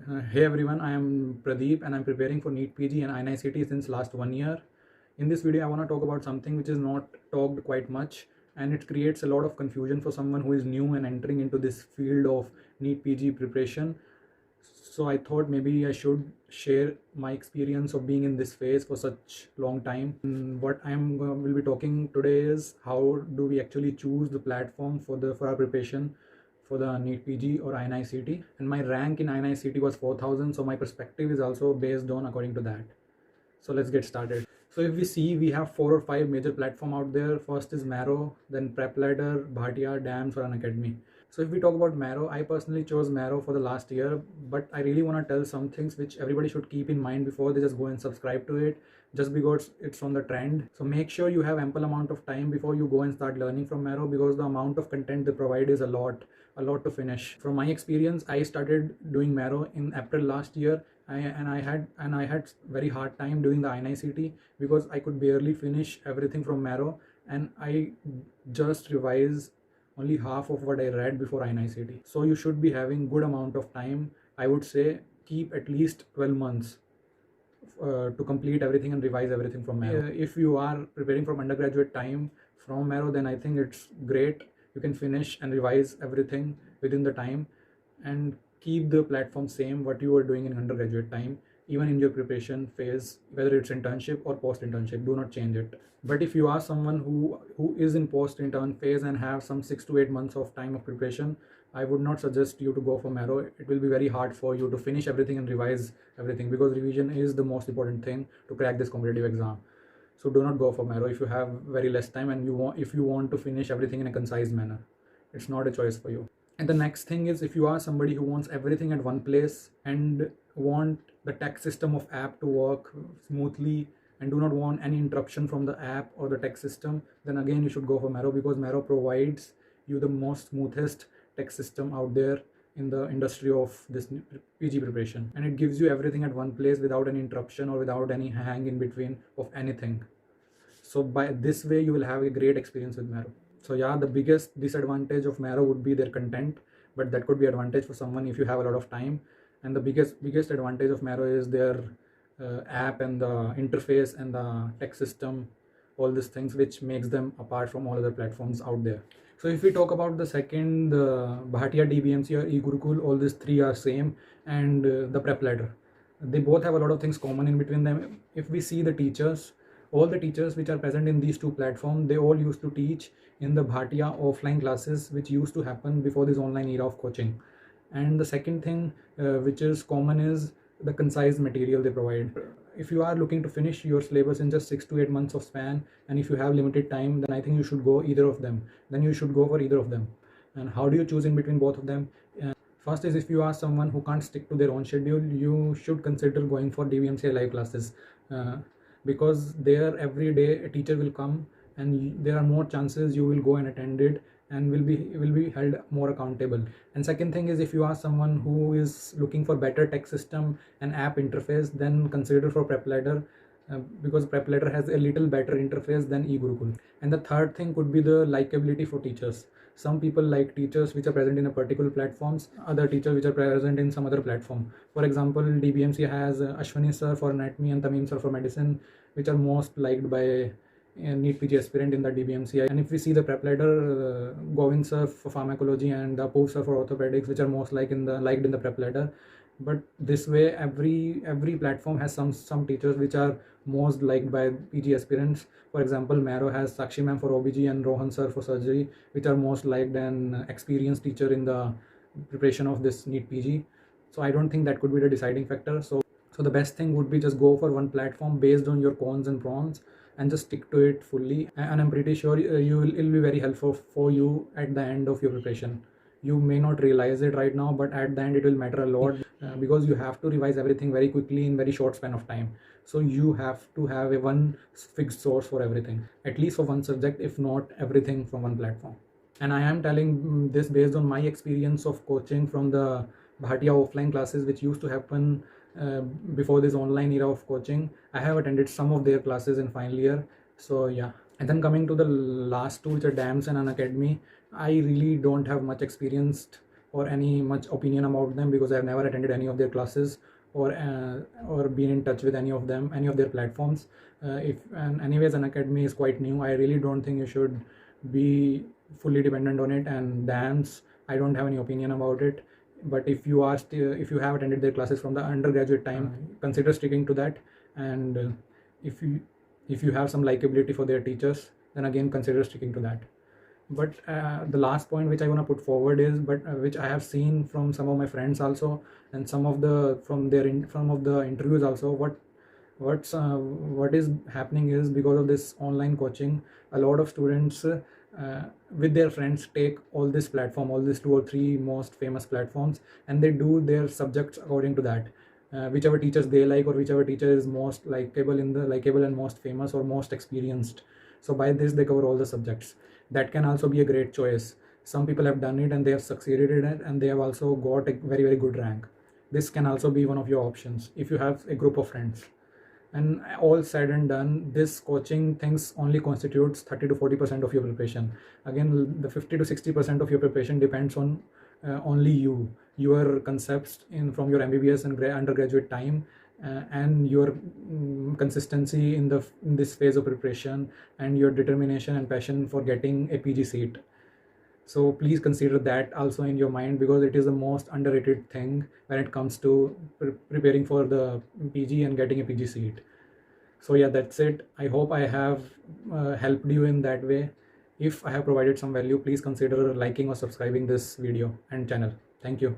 Hey everyone, I am Pradeep and I'm preparing for NEET PG and INICT since last 1 year. In this video, I want to talk about something which is not talked quite much, and it creates a lot of confusion for someone who is new and entering into this field of NEET PG preparation. So I thought maybe I should share my experience of being in this phase for such long time. What will be talking today is how do we actually choose the platform for our preparation for the NEET PG or INICT, and my rank in INICT was 4000, so my perspective is also based on according to that. So let's get started. So if we see, we have 4 or 5 major platform out there. First is Marrow, then PrepLadder, Bhatia, DAMS, or Unacademy. So if we talk about Marrow, I personally chose Marrow for the last year, but I really want to tell some things which everybody should keep in mind before they just go and subscribe to it, just because it's on the trend. So make sure you have ample amount of time before you go and start learning from Marrow, because the amount of content they provide is a lot to finish. From my experience, I started doing Marrow in April last year, and I had very hard time doing the INICT because I could barely finish everything from Marrow, and I just revised only half of what I read before INICT. So you should be having good amount of time. I would say keep at least 12 months to complete everything and revise everything from Marrow. If you are preparing from undergraduate time from Marrow, then I think it's great. You can finish and revise everything within the time and keep the platform same what you were doing in undergraduate time, even in your preparation phase, whether it's internship or post internship. Do not change it. But if you are someone who is in post intern phase and have some 6 to 8 months of time of preparation, I would not suggest you to go for Marrow. It will be very hard for you to finish everything and revise everything, because revision is the most important thing to crack this competitive exam. So do not go for Marrow if you have very less time and if you want to finish everything in a concise manner. It's not a choice for you. And the next thing is, if you are somebody who wants everything at one place and want the tech system of app to work smoothly and do not want any interruption from the app or the tech system, then again you should go for Marrow, because Marrow provides you the most smoothest tech system out there in the industry of this PG preparation, and it gives you everything at one place without any interruption or without any hang in between of anything. So by this way you will have a great experience with Marrow. So yeah, the biggest disadvantage of Marrow would be their content, but that could be advantage for someone if you have a lot of time. And the biggest advantage of Marrow is their app and the interface and the tech system, all these things which makes them apart from all other platforms out there. So if we talk about the second, Bhatia, DBMC or eGurukul, all these three are same, and the PrepLadder, they both have a lot of things common in between them. If we see the teachers, all the teachers which are present in these two platforms, they all used to teach in the Bhatia offline classes, which used to happen before this online era of coaching. And the second thing which is common is the concise material they provide. If you are looking to finish your syllabus in just 6 to 8 months of span, and if you have limited time, then I think you should go either of them. Then you should go for either of them. And how do you choose in between both of them? First is, if you are someone who can't stick to their own schedule, you should consider going for DBMCI live classes, because there every day a teacher will come, and there are more chances you will go and attend it and will be held more accountable. And second thing is, if you are someone who is looking for better tech system and app interface, then consider for PrepLadder, because PrepLadder has a little better interface than eGurukul. And the third thing could be the likability for teachers. Some people like teachers which are present in a particular platforms, other teachers which are present in some other platform. For example, DBMC has Ashwani sir for anatomy and Tamim sir for medicine, which are most liked by NEET PG aspirant in the DBMCI. And if we see the PrepLadder, Govind sir for pharmacology and Apoor sir for orthopedics, which are most liked in the PrepLadder. But this way, every platform has some teachers which are most liked by PG aspirants. For example, Marrow has Sakshi ma'am for OBG and Rohan sir for surgery, which are most liked and experienced teacher in the preparation of this NEET PG. So I don't think that could be the deciding factor. So the best thing would be just go for one platform based on your cons and pros, and just stick to it fully. And I'm pretty sure it'll be very helpful for you at the end of your preparation. You may not realize it right now, but at the end it will matter a lot, because you have to revise everything very quickly in very short span of time. So you have to have a one fixed source for everything, at least for one subject, if not everything from one platform. And I am telling this based on my experience of coaching from the Bhatia offline classes, which used to happen before this online era of coaching. I have attended some of their classes in final year. So yeah. And then coming to the last two, which are DAMS and Unacademy, I really don't have much experience or any much opinion about them because I have never attended any of their classes or been in touch with any of them, any of their platforms. If and anyways, an academy is quite new. I really don't think you should be fully dependent on it. And dance, I don't have any opinion about it. But if you are still, if you have attended their classes from the undergraduate time, consider sticking to that. And if you have some likability for their teachers, then again consider sticking to that. But the last point which I want to put forward is, but which I have seen from some of my friends also, and some of the from of the interviews also, what is happening is, because of this online coaching, a lot of students with their friends take all this platform, all these 2 or 3 most famous platforms, and they do their subjects according to that. Whichever teachers they like, or whichever teacher is most likable and most famous or most experienced. So by this they cover all the subjects. That can also be a great choice. Some people have done it and they have succeeded in it, and they have also got a very, very good rank. This can also be one of your options if you have a group of friends. And all said and done, this coaching things only constitutes 30 to 40% of your preparation. Again, the 50 to 60% of your preparation depends on only your concepts in from your MBBS and undergraduate time, and your consistency in this phase of preparation, and your determination and passion for getting a PG seat. So please consider that also in your mind, because it is the most underrated thing when it comes to preparing for the PG and getting a PG seat. So yeah, that's it. I hope I have helped you in that way. If I have provided some value, please consider liking or subscribing this video and channel. Thank you.